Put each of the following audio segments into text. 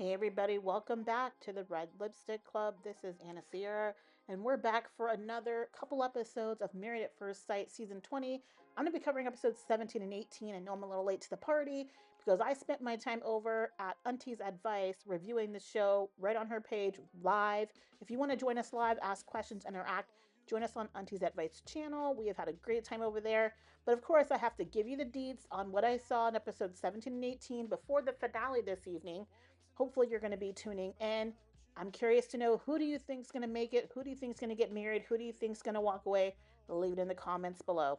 Hey everybody, welcome back to the Red Lipstick Club. This is Anna Sierra, and we're back for another couple episodes of Married at First Sight Season 20. I'm going to be covering episodes 17 and 18. I know I'm a little late to the party because I spent my time over at Auntie's Advice reviewing the show right on her page live. If you want to join us live, ask questions, interact, join us on Auntie's Advice channel. We have had a great time over there. But of course, I have to give you the deets on what I saw in episodes 17 and 18 before the finale this evening. Hopefully you're going to be tuning in. I'm curious to know, who do you think is going to make it? Who do you think is going to get married? Who do you think is going to walk away? Leave it in the comments below.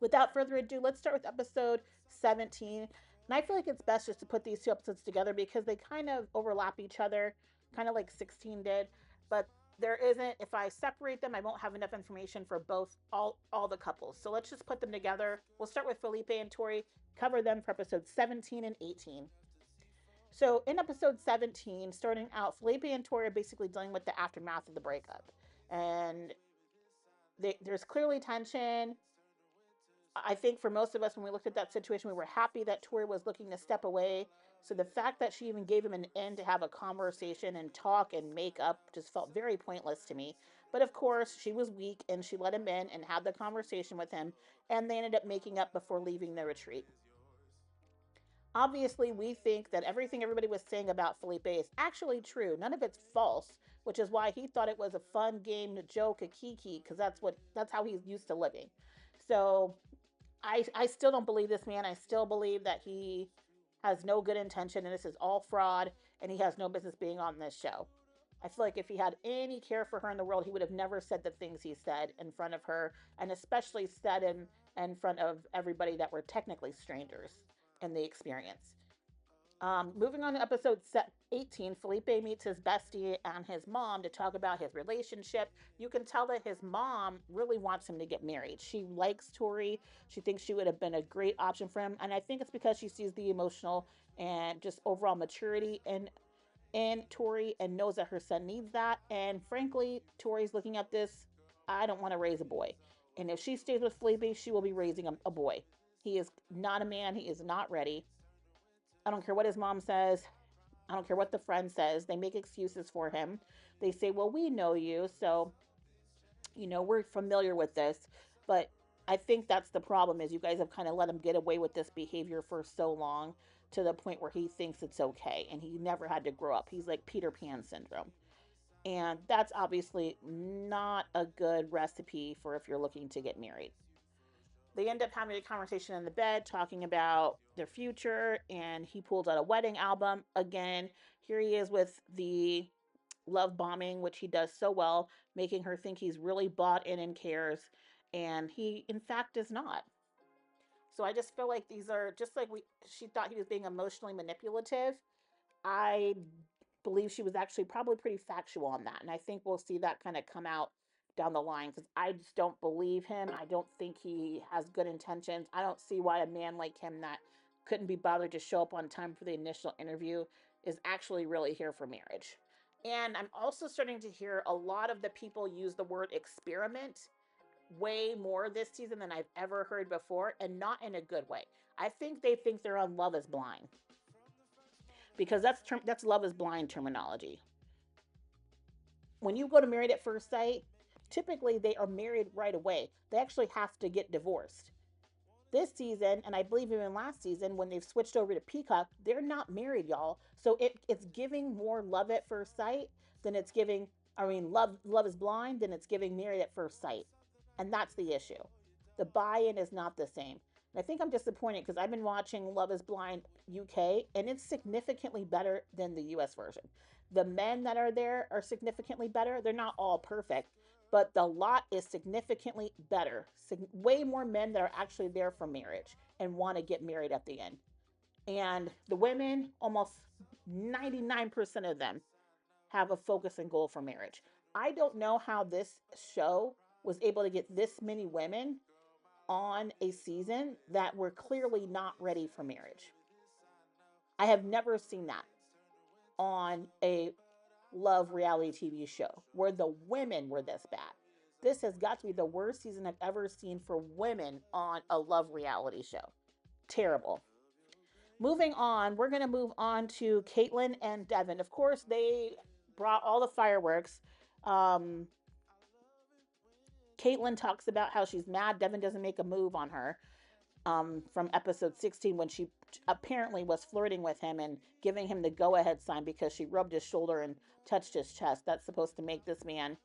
Without further ado, let's start with episode 17. And I feel like it's best just to put these two episodes together because they kind of overlap each other, kind of like 16 did. But there isn't, if I separate them, I won't have enough information for both, all the couples. So let's just put them together. We'll start with Felipe and Tori, cover them for episodes 17 and 18. So in episode 17, starting out, Felipe and Tori are basically dealing with the aftermath of the breakup. And there's clearly tension. I think for most of us, when we looked at that situation, we were happy that Tori was looking to step away. So the fact that she even gave him an in to have a conversation and talk and make up just felt very pointless to me. But of course, she was weak and she let him in and had the conversation with him. And they ended up making up before leaving the retreat. Obviously, we think that everything everybody was saying about Felipe is actually true. None of it's false, which is why he thought it was a fun game, a joke, a kiki, because that's how he's used to living. So I still don't believe this man. I still believe that he has no good intention and this is all fraud and he has no business being on this show. I feel like if he had any care for her in the world, he would have never said the things he said in front of her, and especially said in front of everybody that were technically strangers in the experience. Moving on to episode 18, Felipe meets his bestie and his mom to talk about his relationship. You can tell that his mom really wants him to get married. She likes Tori. She thinks she would have been a great option for him. And I think it's because she sees the emotional and just overall maturity in Tori and knows that her son needs that. And frankly, Tori's looking at this, I don't want to raise a boy. And if she stays with Felipe, she will be raising a boy. He is not a man. He is not ready. I don't care what his mom says. I don't care what the friend says. They make excuses for him. They say, well, we know you. So, we're familiar with this. But I think that's the problem, is you guys have kind of let him get away with this behavior for so long, to the point where he thinks it's okay. And he never had to grow up. He's like Peter Pan syndrome. And that's obviously not a good recipe for if you're looking to get married. They end up having a conversation in the bed talking about their future, and he pulls out a wedding album again. Here he is with the love bombing, which he does so well, making her think he's really bought in and cares, and he in fact is not. So I just feel like these are just like she thought he was being emotionally manipulative. I believe she was actually probably pretty factual on that. And I think we'll see that kind of come out down the line, because I just don't believe him. I don't think he has good intentions. I don't see why a man like him that couldn't be bothered to show up on time for the initial interview is actually really here for marriage. And I'm also starting to hear a lot of the people use the word experiment way more this season than I've ever heard before, and not in a good way. I think they think they're on Love is Blind, because that's Love is Blind terminology. When you go to Married at First Sight, typically they are married right away. They actually have to get divorced. This season, and I believe even last season, when they've switched over to Peacock, they're not married, y'all. So it's giving more Love at First Sight than it's giving, Love is Blind than it's giving Married at First Sight. And that's the issue. The buy-in is not the same. And I think I'm disappointed because I've been watching Love is Blind UK, and it's significantly better than the US version. The men that are there are significantly better. They're not all perfect, but the lot is significantly better. Way more men that are actually there for marriage and want to get married at the end. And the women, almost 99% of them, have a focus and goal for marriage. I don't know how this show was able to get this many women on a season that were clearly not ready for marriage. I have never seen that on a love reality TV show where the women were this bad. This has got to be the worst season I've ever seen for women on a love reality show. Terrible. Moving on, we're going to move on to Caitlyn and Devin. Of course, they brought all the fireworks. Um, Caitlyn talks about how she's mad Devin doesn't make a move on her, from episode 16, when she apparently was flirting with him and giving him the go ahead sign because she rubbed his shoulder and touched his chest. That's supposed to make this man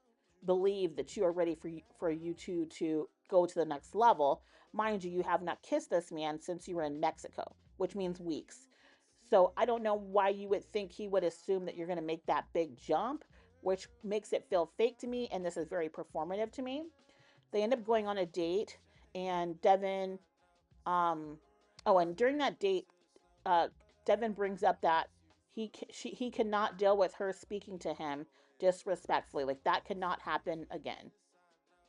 believe that you are ready for you two to go to the next level. Mind you, you have not kissed this man since you were in Mexico, which means weeks. So I don't know why you would think he would assume that you're going to make that big jump, which makes it feel fake to me. And this is very performative to me. They end up going on a date, and Devin, um, oh, and during that date, uh, Devin brings up that he cannot deal with her speaking to him disrespectfully. Like that cannot happen again.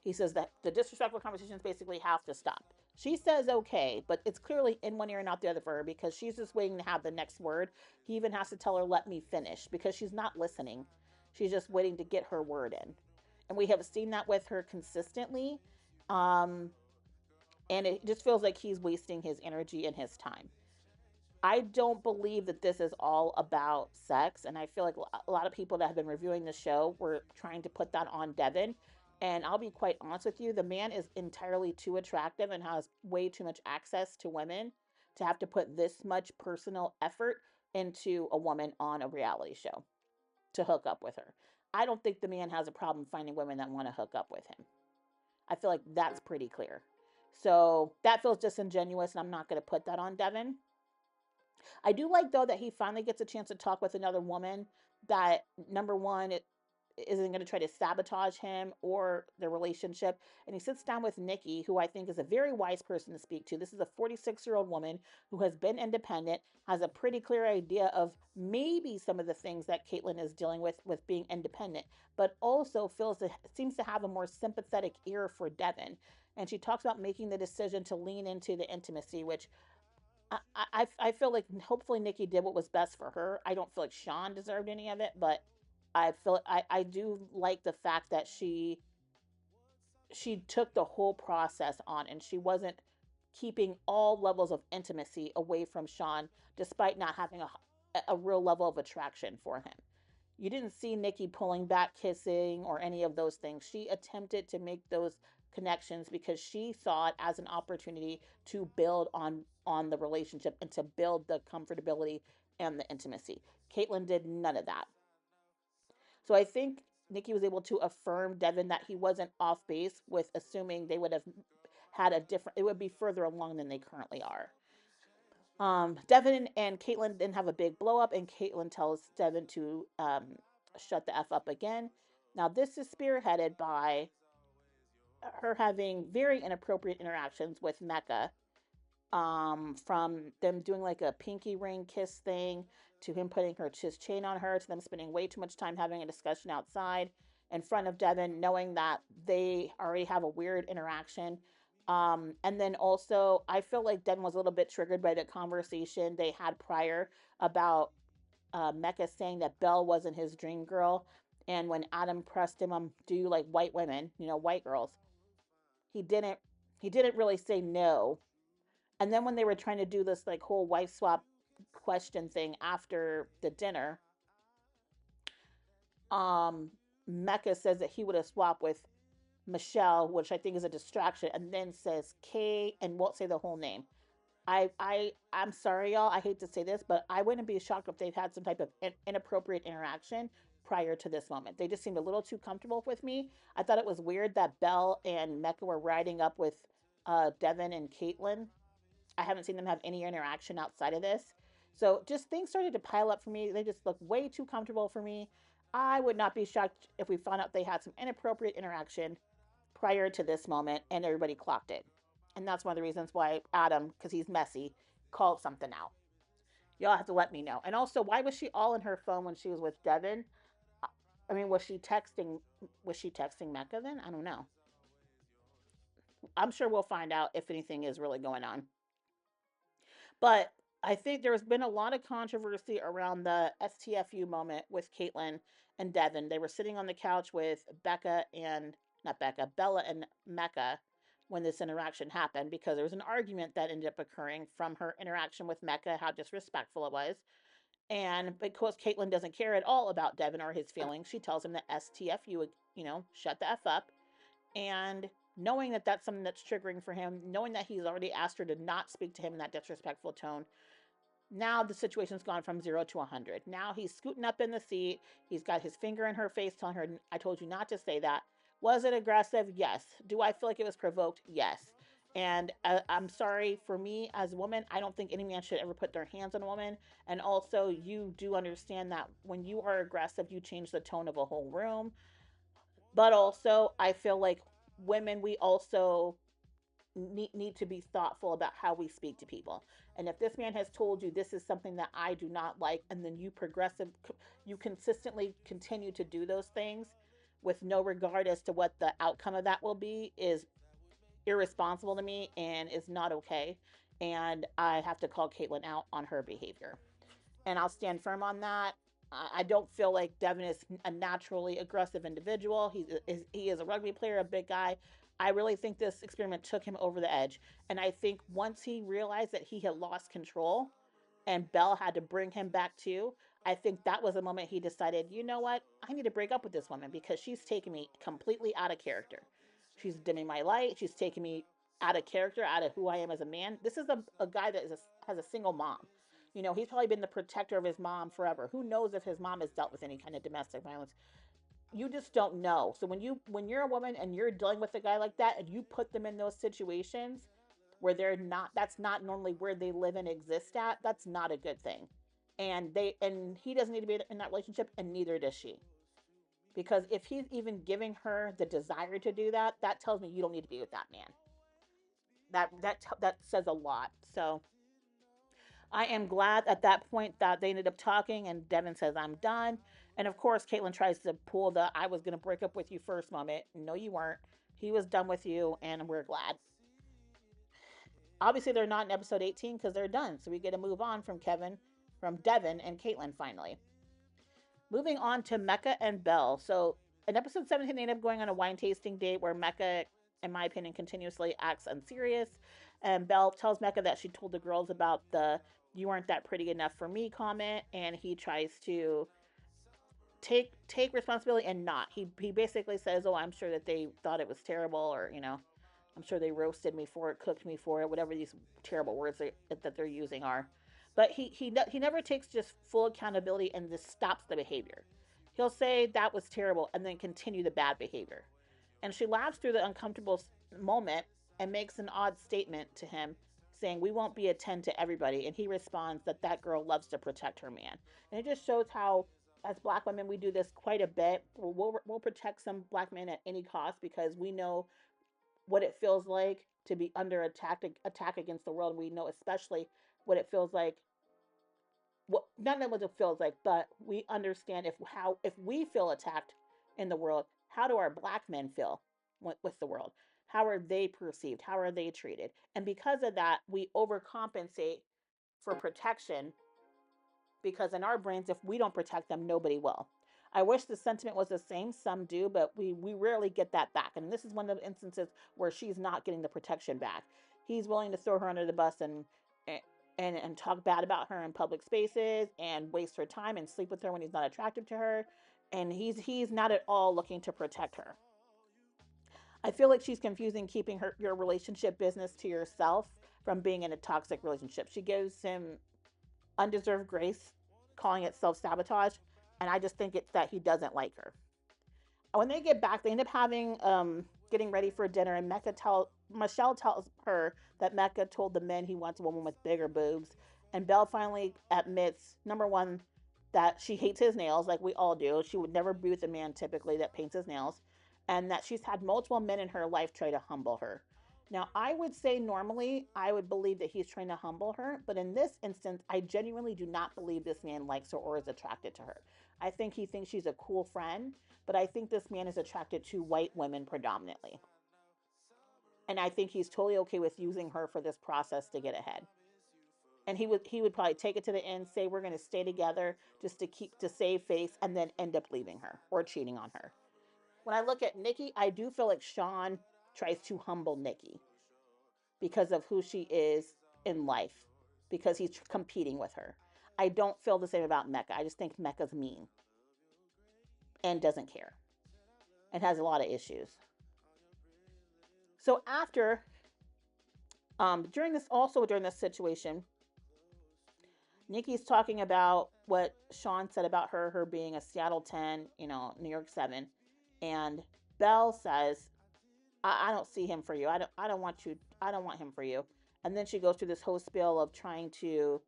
He says that the disrespectful conversations basically have to stop. She says okay, but it's clearly in one ear and out the other for her because she's just waiting to have the next word. He even has to tell her, let me finish, because she's not listening. She's just waiting to get her word in. And we have seen that with her consistently. Um, and it just feels like he's wasting his energy and his time. I don't believe that this is all about sex. And I feel like a lot of people that have been reviewing the show were trying to put that on Devin. And I'll be quite honest with you, the man is entirely too attractive and has way too much access to women to have to put this much personal effort into a woman on a reality show to hook up with her. I don't think the man has a problem finding women that want to hook up with him. I feel like that's pretty clear. So that feels disingenuous, and I'm not going to put that on Devin. I do like though that he finally gets a chance to talk with another woman that, number one, it isn't going to try to sabotage him or the relationship. And he sits down with Nikki, who I think is a very wise person to speak to. This is a 46-year-old woman who has been independent, has a pretty clear idea of maybe some of the things that Caitlyn is dealing with being independent, but also seems to have a more sympathetic ear for Devin. And she talks about making the decision to lean into the intimacy, which I feel like hopefully Nikki did what was best for her. I don't feel like Sean deserved any of it, but I do like the fact that she took the whole process on, and she wasn't keeping all levels of intimacy away from Sean despite not having a real level of attraction for him. You didn't see Nikki pulling back, kissing, or any of those things. She attempted to make those connections because she saw it as an opportunity to build on the relationship and to build the comfortability and the intimacy. Caitlyn did none of that. So I think Nikki was able to affirm Devin that he wasn't off base with assuming they would have had a different, it would be further along than they currently are. Devin and Caitlyn didn't have a big blow up, and Caitlyn tells Devin to shut the F up again. Now, this is spearheaded by her having very inappropriate interactions with Mecca, from them doing like a pinky ring kiss thing to him putting his chain on her to them spending way too much time having a discussion outside in front of Devin, knowing that they already have a weird interaction. And then also, I feel like Devin was a little bit triggered by the conversation they had prior about Mecca saying that Belle wasn't his dream girl. And when Adam pressed him on, do you like white women, white girls, he didn't he didn't really say no. And then when they were trying to do this like whole wife swap question thing after the dinner, um, Mecca says that he would have swapped with Michelle, which I think is a distraction, and then says K and won't say the whole name. I'm sorry, y'all. I hate to say this, but I wouldn't be shocked if they've had some type of inappropriate interaction prior to this moment. They just seemed a little too comfortable with me. I thought it was weird that Belle and Mecca were riding up with Devin and Caitlyn. I haven't seen them have any interaction outside of this. So just things started to pile up for me. They just look way too comfortable for me. I would not be shocked if we found out they had some inappropriate interaction prior to this moment and everybody clocked it. And that's one of the reasons why Adam, because he's messy, called something out. Y'all have to let me know. And also, why was she all in her phone when she was with Devin? I mean, was she texting? Was she texting Mecca then? I don't know. I'm sure we'll find out if anything is really going on. But I think there's been a lot of controversy around the STFU moment with Caitlyn and Devin. They were sitting on the couch with Becca and not Becca, Bella and Mecca when this interaction happened, because there was an argument that ended up occurring from her interaction with Mecca, how disrespectful it was. And because Caitlyn doesn't care at all about Devin or his feelings, she tells him that STFU, shut the F up. And knowing that that's something that's triggering for him, knowing that he's already asked her to not speak to him in that disrespectful tone, now the situation's gone from 0 to 100. Now he's scooting up in the seat. He's got his finger in her face telling her, I told you not to say that. Was it aggressive? Yes. Do I feel like it was provoked? Yes. And I'm sorry, for me as a woman, I don't think any man should ever put their hands on a woman. And also, you do understand that when you are aggressive, you change the tone of a whole room. But also, I feel like women, we also need to be thoughtful about how we speak to people. And if this man has told you this is something that I do not like, and then you consistently continue to do those things with no regard as to what the outcome of that will be, is irresponsible to me and is not okay. And I have to call Caitlyn out on her behavior. And I'll stand firm on that. I don't feel like Devin is a naturally aggressive individual. He is a rugby player, a big guy. I really think this experiment took him over the edge. And I think once he realized that he had lost control and Belle had to bring him back too, I think that was the moment he decided, you know what? I need to break up with this woman because she's taking me completely out of character. She's dimming my light. She's taking me out of character, out of who I am as a man. This is a guy that has a single mom. He's probably been the protector of his mom forever. Who knows if his mom has dealt with any kind of domestic violence? You just don't know. So when you're a woman and you're dealing with a guy like that and you put them in those situations where that's not normally where they live and exist at, that's not a good thing. And he doesn't need to be in that relationship, and neither does she. Because if he's even giving her the desire to do that, that tells me you don't need to be with that man. That says a lot. So I am glad at that point that they ended up talking and Devin says, I'm done. And of course, Caitlyn tries to pull the I was going to break up with you first moment. No, you weren't. He was done with you, and we're glad. Obviously, they're not in episode 18 because they're done. So we get to move on from Devin and Caitlyn finally. Moving on to Mecca and Belle. So in episode 17, they end up going on a wine tasting date where Mecca, in my opinion, continuously acts unserious. And Belle tells Mecca that she told the girls about the "you weren't that pretty enough for me" comment, and he tries to take responsibility and not. He basically says, "Oh, I'm sure that they thought it was terrible, or I'm sure they roasted me for it, cooked me for it, whatever these terrible words that they're using are." But he never takes just full accountability and just stops the behavior. He'll say that was terrible and then continue the bad behavior. And she laughs through the uncomfortable moment and makes an odd statement to him, saying, "We won't be a 10 to everybody." And he responds that that girl loves to protect her man. And it just shows how, as black women, we do this quite a bit. We'll protect some black men at any cost because we know what it feels like to be under attack against the world. We know especially what it feels like. What Not only what it feels like, but we understand if we feel attacked in the world, how do our black men feel with the world? How are they perceived? How are they treated? And because of that, we overcompensate for protection, because in our brains, if we don't protect them, nobody will. I wish the sentiment was the same. Some do, but we rarely get that back. And this is one of the instances where she's not getting the protection back. He's willing to throw her under the bus and talk bad about her in public spaces and waste her time and sleep with her when he's not attractive to her. And he's not at all looking to protect her. I feel like she's confusing keeping your relationship business to yourself from being in a toxic relationship. She gives him undeserved grace, calling it self sabotage. And I just think it's that he doesn't like her. When they get back, they end up getting ready for dinner, and Michelle tells her that Mecca told the men he wants a woman with bigger boobs. And Belle finally admits, number one, that she hates his nails, like we all do. She would never be with a man typically that paints his nails, and that she's had multiple men in her life try to humble her. Now, I would say normally I would believe that he's trying to humble her, but in this instance, I genuinely do not believe this man likes her or is attracted to her. I think he thinks she's a cool friend, but I think this man is attracted to white women predominantly. And I think he's totally okay with using her for this process to get ahead. And he would probably take it to the end, say we're going to stay together just to save face, and then end up leaving her or cheating on her. When I look at Nikki, I do feel like Sean tries to humble Nikki because of who she is in life, because he's competing with her. I don't feel the same about Mecca. I just think Mecca's mean and doesn't care and has a lot of issues. So after, during this situation, Nikki's talking about what Sean said about her being a Seattle 10, New York 7. And Belle says, I don't see him for you. I don't want you. I don't want him for you. And then she goes through this whole spiel of trying to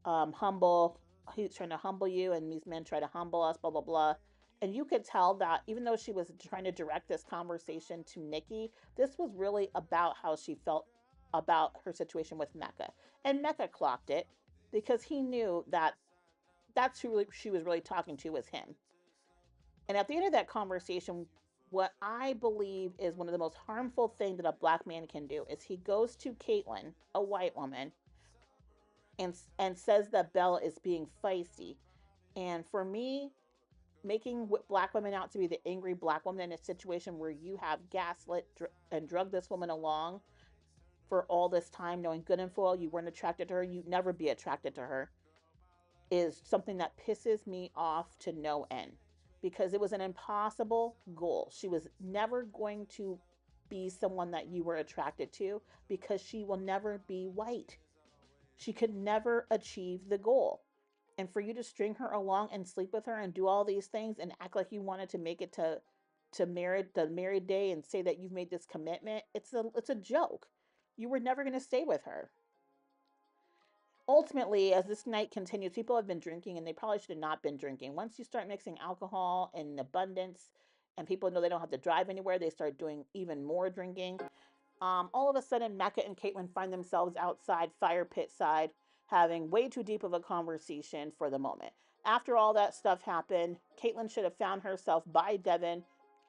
humble. He's trying to humble you, and these men try to humble us. Blah blah blah. And you could tell that even though she was trying to direct this conversation to Nikki, this was really about how she felt about her situation with Mecca. And Mecca clocked it because he knew that that's who she was really talking to, was him. And at the end of that conversation, what I believe is one of the most harmful things that a black man can do is he goes to Caitlyn, a white woman, and says that Belle is being feisty. And for me, making black women out to be the angry black woman in a situation where you have gaslit and drugged this woman along for all this time, knowing good and full you weren't attracted to her, you'd never be attracted to her, is something that pisses me off to no end, because it was an impossible goal. She was never going to be someone that you were attracted to because she will never be white. She could never achieve the goal. And for you to string her along and sleep with her and do all these things and act like you wanted to make it to the married day and say that you've made this commitment, it's a joke. You were never going to stay with her. Ultimately, as this night continues, people have been drinking, and they probably should have not been drinking. Once you start mixing alcohol in abundance and people know they don't have to drive anywhere, they start doing even more drinking. All of a sudden, Mecca and Caitlyn find themselves outside, fire pit side, having way too deep of a conversation for the moment. After all that stuff happened, Caitlyn should have found herself by Devin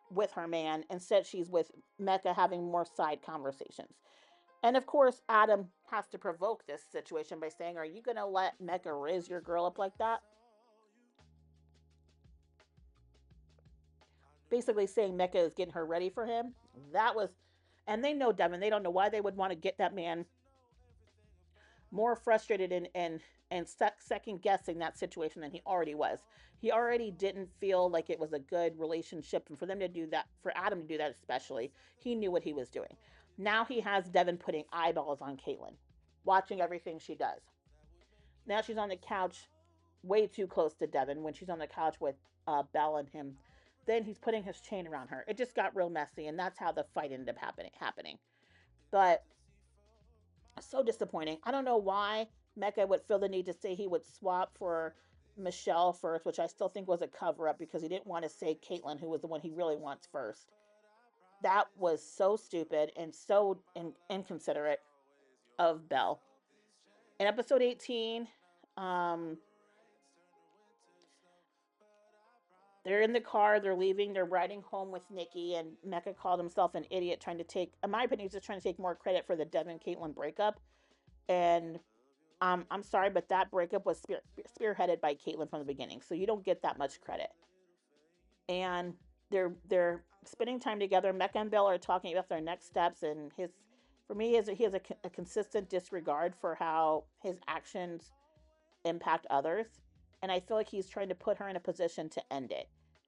with her man. Instead, she's with Mecca having more side conversations. And of course, Adam has to provoke this situation by saying, "Are you going to let Mecca raise your girl up like that?" Basically saying Mecca is getting her ready for him. That was, and they know Devin. They don't know why they would want to get that man more frustrated and second guessing that situation than he already was. He already didn't feel like it was a good relationship, and for them to do that, for Adam to do that especially, he knew what he was doing. Now he has Devin putting eyeballs on Caitlyn, watching everything she does. Now she's on the couch, way too close to Devin when she's on the couch with Belle and him. Then he's putting his chain around her. It just got real messy, and that's how the fight ended up happening. But so disappointing. I don't know why Mecca would feel the need to say he would swap for Michelle first, which I still think was a cover up because he didn't want to say Caitlyn, who was the one he really wants first. That was so stupid and so inconsiderate of Belle. In episode 18, um, they're in the car, they're leaving, they're riding home with Nikki, and Mecca called himself an idiot, trying to take, in my opinion, he's just trying to take more credit for the Devin Caitlyn breakup. And I'm sorry, but that breakup was spearheaded by Caitlyn from the beginning, so you don't get that much credit. And they're spending time together. Mecca and Bill are talking about their next steps, and for me, he has a consistent disregard for how his actions impact others, and I feel like he's trying to put her in a position to end it.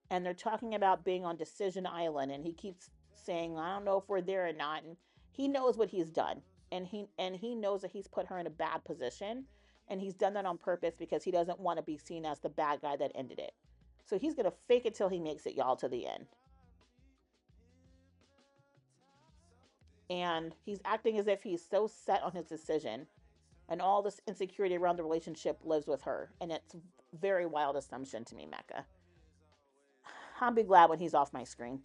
And they're talking about being on Decision Island, and he keeps saying, "I don't know if we're there or not." And he knows what he's done, and he knows that he's put her in a bad position, and he's done that on purpose because he doesn't want to be seen as the bad guy that ended it. So he's gonna fake it till he makes it, y'all, to the end. And he's acting as if he's so set on his decision, and all this insecurity around the relationship lives with her, and it's very wild assumption to me, Mecca. I'll be glad when he's off my screen.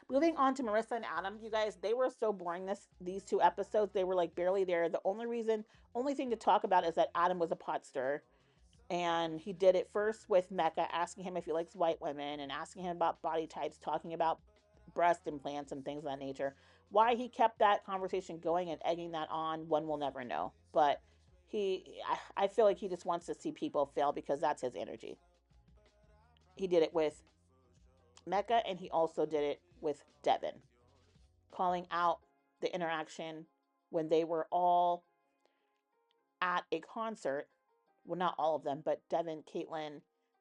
Moving on to Marissa and Adam, you guys, they were so boring these two episodes. They were like barely there. The only thing to talk about is that Adam was a pot stirrer. And he did it first with Mecca, asking him if he likes white women and asking him about body types, talking about breast implants and things of that nature. Why he kept that conversation going and egging that on, one will never know. But I feel like he just wants to see people fail because that's his energy. He did it with Mecca, and he also did it with Devin. calling out the interaction when they were all at a concert. Well, not all of them, but Devin, Caitlin,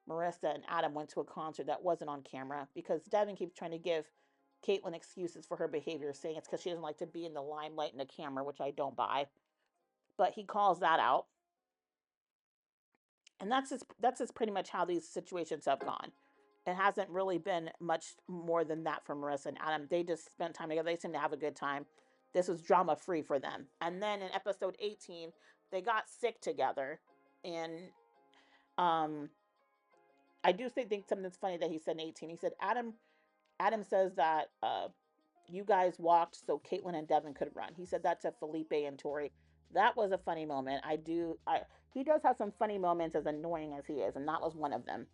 Marissa, and Adam went to a concert that wasn't on camera because Devin keeps trying to give Caitlin excuses for her behavior, saying it's because she doesn't like to be in the limelight in the camera, which I don't buy. But he calls that out, and that's just pretty much how these situations have gone. It hasn't really been much more than that for Marissa and Adam. They just spent time together. They seem to have a good time. This was drama free for them. And then in episode 18, they got sick together, and um, I do think something that's funny that he said in 18. He said Adam says that you guys walked so Caitlin and Devin could run. He said that to Felipe and Tori. That was a funny moment. He does have some funny moments, as annoying as he is, and that was one of them.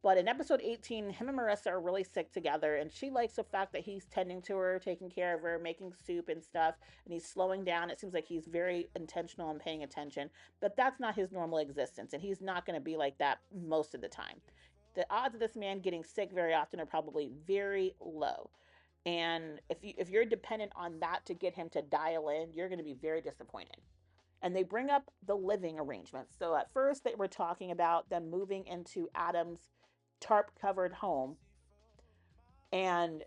But in episode 18, him and Marissa are really sick together, and she likes the fact that he's tending to her, taking care of her, making soup and stuff, and he's slowing down. It seems like he's very intentional and paying attention, but that's not his normal existence, and he's not going to be like that most of the time. The odds of this man getting sick very often are probably very low. And if you're dependent on that to get him to dial in, you're going to be very disappointed. And they bring up the living arrangements. So at first they were talking about them moving into Adam's tarp covered home and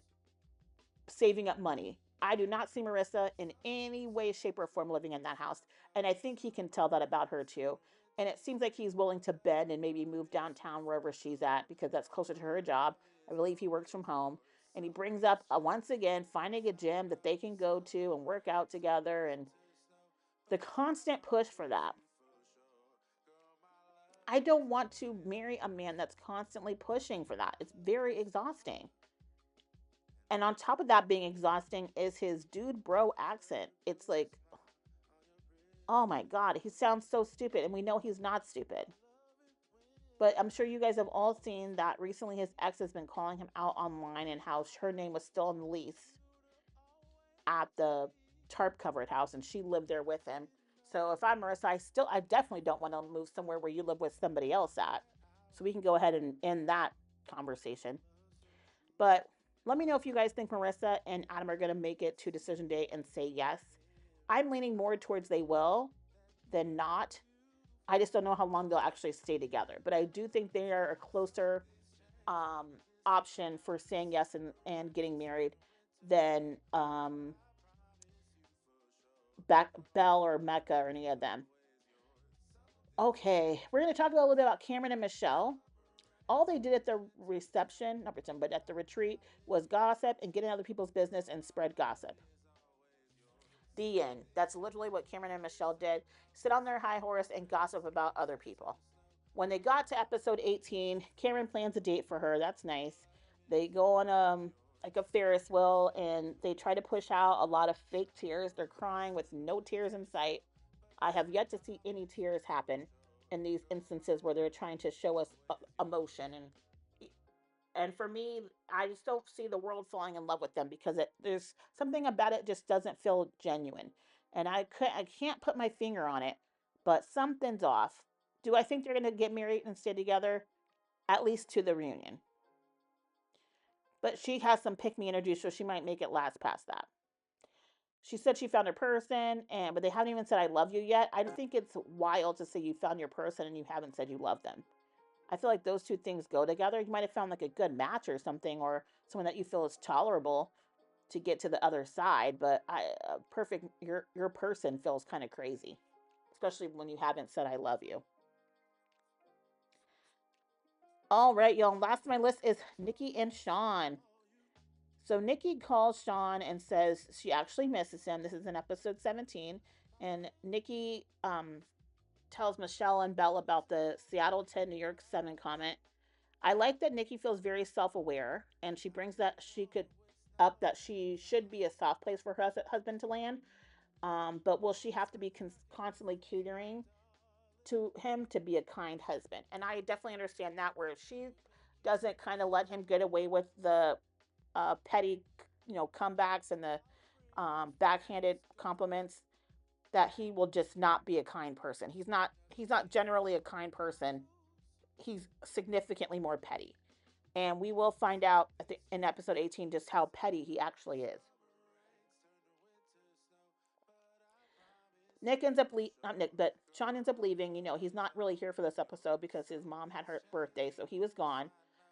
saving up money. I do not see Marissa in any way, shape, or form living in that house. And I think he can tell that about her too. And it seems like he's willing to bend and maybe move downtown wherever she's at because that's closer to her job. I believe he works from home. And he brings up once again finding a gym that they can go to and work out together, and the constant push for that. I don't want to marry a man that's constantly pushing for that. It's very exhausting. And on top of that being exhausting is his dude bro accent. It's like, oh my God, he sounds so stupid. And we know he's not stupid. But I'm sure you guys have all seen that recently his ex has been calling him out online and how her name was still on the lease at the tarp covered house and she lived there with him. So if I'm Marissa, I definitely don't want to move somewhere where you live with somebody else at. So we can go ahead and end that conversation. But let me know if you guys think Marissa and Adam are going to make it to decision day and say yes. I'm leaning more towards they will than not. I just don't know how long they'll actually stay together. But I do think they are a closer um, option for saying yes and getting married than Belle or Mecca or any of them. Okay, we're going to talk a little bit about Cameron and Michelle. All they did at the reception, not reception, but at the retreat, was gossip and get in other people's business and spread gossip. The end. That's literally what Cameron and Michelle did. Sit on their high horse and gossip about other people. When they got to episode 18, Cameron plans a date for her. That's nice. They go on like a Ferris wheel and they try to push out a lot of fake tears. They're crying with no tears in sight. I have yet to see any tears happen in these instances where they're trying to show us emotion, and for me, I just don't see the world falling in love with them because there's something about it just doesn't feel genuine, and I can't put my finger on it, but something's off. Do I think they're going to get married and stay together? At least to the reunion. But she has some pick me energy, so she might make it last past that. She said she found her person, and but they haven't even said I love you yet. I think it's wild to say you found your person and you haven't said you love them. I feel like those two things go together. You might have found like a good match or something, or someone that you feel is tolerable to get to the other side. But perfect, your person feels kind of crazy, especially when you haven't said I love you. All right, y'all. Last on my list is Nikki and Sean. So Nikki calls Sean and says she actually misses him. This is in episode 17. And Nikki tells Michelle and Belle about the Seattle 10, New York 7 comment. I like that Nikki feels very self-aware and she brings that she could up that she should be a soft place for her husband to land. But will she have to be constantly catering to him to be a kind husband? And I definitely understand that where she doesn't kind of let him get away with the petty, comebacks and the backhanded compliments, that he will just not be a kind person. He's not generally a kind person. He's significantly more petty. And we will find out in episode 18 just how petty he actually is. Nick ends up not Nick, but Sean ends up leaving. You know, he's not really here for this episode because his mom had her birthday, so he was gone.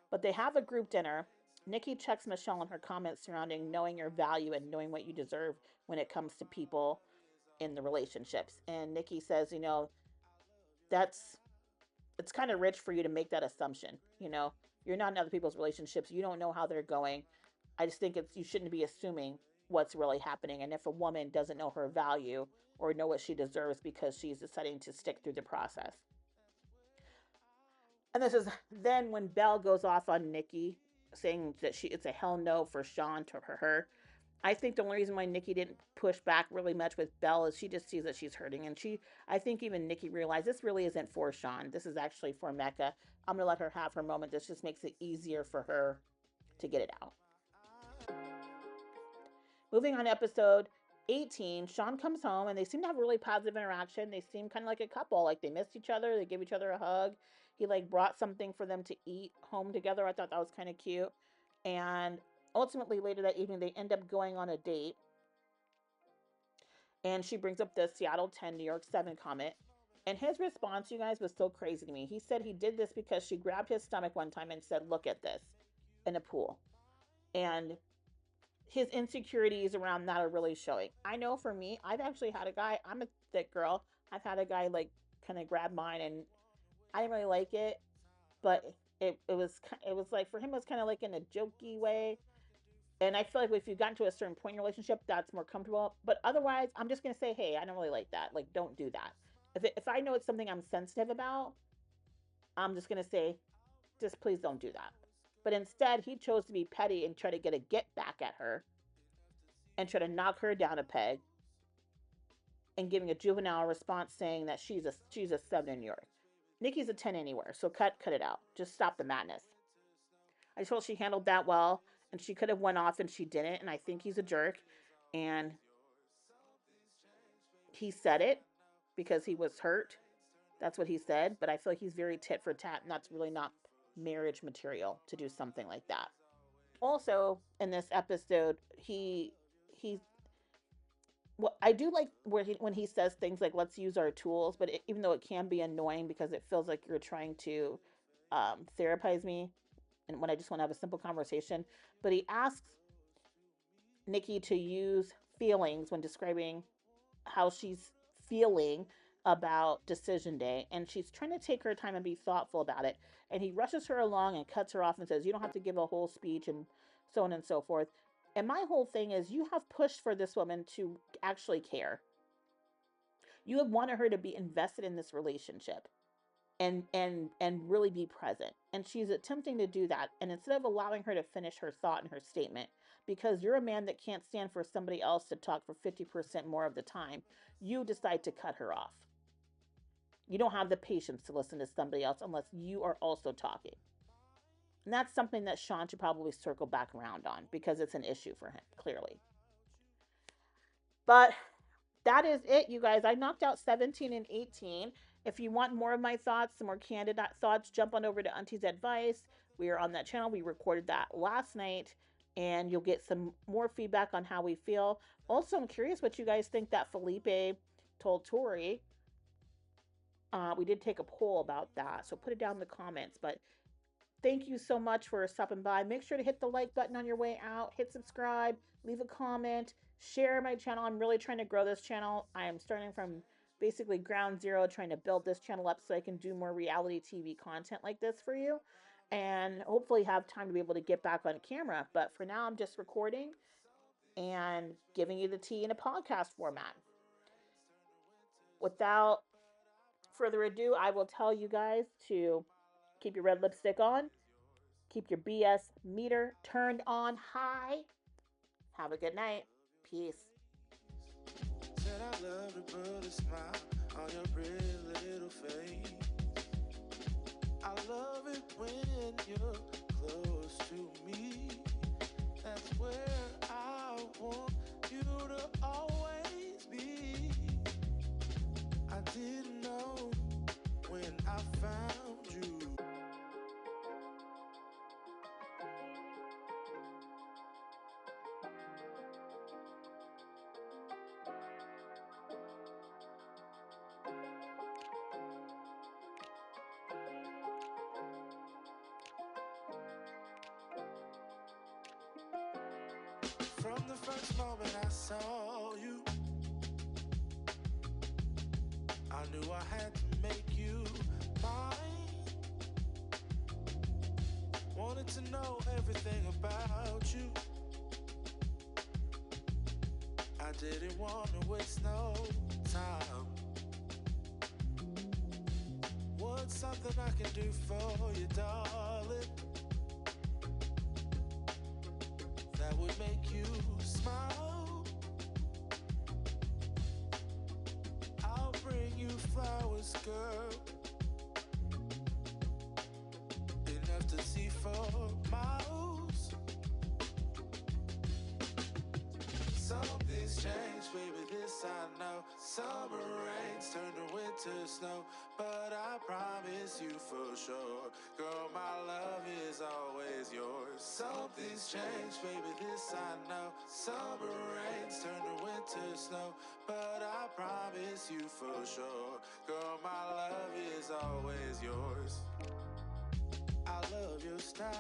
But they have a group dinner. Nikki checks Michelle on her comments surrounding knowing your value and knowing what you deserve when it comes to people in the relationships. And Nikki says, you know, that's it's kind of rich for you to make that assumption. You know, you're not in other people's relationships. You don't know how they're going. I just think you shouldn't be assuming what's really happening. And if a woman doesn't know her value or know what she deserves because she's deciding to stick through the process. And this is then when Belle goes off on Nikki, saying that it's a hell no for Sean to her. I think the only reason why Nikki didn't push back really much with Belle is she just sees that she's hurting. And I think even Nikki realized this really isn't for Sean. This is actually for Mecca. I'm going to let her have her moment. This just makes it easier for her to get it out. Moving on to episode 18, Sean comes home and they seem to have a really positive interaction. They seem kind of like a couple. Like they missed each other. They give each other a hug. He like brought something for them to eat home together. I thought that was kind of cute. And ultimately later that evening, they end up going on a date. And she brings up the Seattle 10, New York 7 comment. And his response, you guys, was so crazy to me. He said he did this because she grabbed his stomach one time and said, look at this, in a pool. And his insecurities around that are really showing. I know for me, I've actually had a guy, I'm a thick girl. I've had a guy like kind of grab mine and I didn't really like it, but it was like for him, it was kind of like in a jokey way. And I feel like if you've gotten to a certain point in your relationship, that's more comfortable. But otherwise, I'm just going to say, hey, I don't really like that. Like, don't do that. If I know it's something I'm sensitive about, I'm just going to say, just please don't do that. But instead, he chose to be petty and try to get back at her and try to knock her down a peg and giving a juvenile response saying that she's a 7 in New York. Nikki's a 10 anywhere, so cut it out. Just stop the madness. I felt she handled that well, and she could have went off and she didn't, and I think he's a jerk. And he said it because he was hurt. That's what he said, but I feel like he's very tit for tat, and that's really not marriage material to do something like that. Also, in this episode, he well, I do like when he says things like "let's use our tools," but even though it can be annoying because it feels like you're trying to therapize me, and when I just want to have a simple conversation, but he asks Nikki to use feelings when describing how she's feeling about decision day, and she's trying to take her time and be thoughtful about it, and he rushes her along and cuts her off and says you don't have to give a whole speech and so on and so forth. And my whole thing is you have pushed for this woman to actually care. You have wanted her to be invested in this relationship and really be present, and she's attempting to do that, and instead of allowing her to finish her thought and her statement, because you're a man that can't stand for somebody else to talk for 50% more of the time, you decide to cut her off. You don't have the patience to listen to somebody else unless you are also talking. And that's something that Sean should probably circle back around on because it's an issue for him, clearly. But that is it, you guys. I knocked out 17 and 18. If you want more of my thoughts, some more candid thoughts, jump on over to Auntie's Advice. We are on that channel. We recorded that last night, and you'll get some more feedback on how we feel. Also, I'm curious what you guys think that Felipe told Tori. We did take a poll about that, so put it down in the comments. But thank you so much for stopping by. Make sure to hit the like button on your way out. Hit subscribe. Leave a comment. Share my channel. I'm really trying to grow this channel. I am starting from basically ground zero, trying to build this channel up so I can do more reality TV content like this for you. And hopefully have time to be able to get back on camera. But for now, I'm just recording and giving you the tea in a podcast format. Without further ado, I will tell you guys to keep your red lipstick on. Keep your BS meter turned on high. Have a good night. Peace. Said I love to put a smile on your pretty little face. I love it when you're close to me. That's where I want you to always be. I didn't know when I found you. From the first moment I saw you, I knew I had to make you mine. Wanted to know everything about you. I didn't want to waste no time. What's something I can do for you, darling, that would make you smile? I'll bring you flowers, girl, enough to see for miles. Something's changed, baby, this I know. Summer rains turn to winter snow, but I promise you for sure, girl, my love is always yours. Something's changed, baby, this I know. Summer rains turn to winter snow, but I promise you for sure, girl, my love is always yours. I love your style,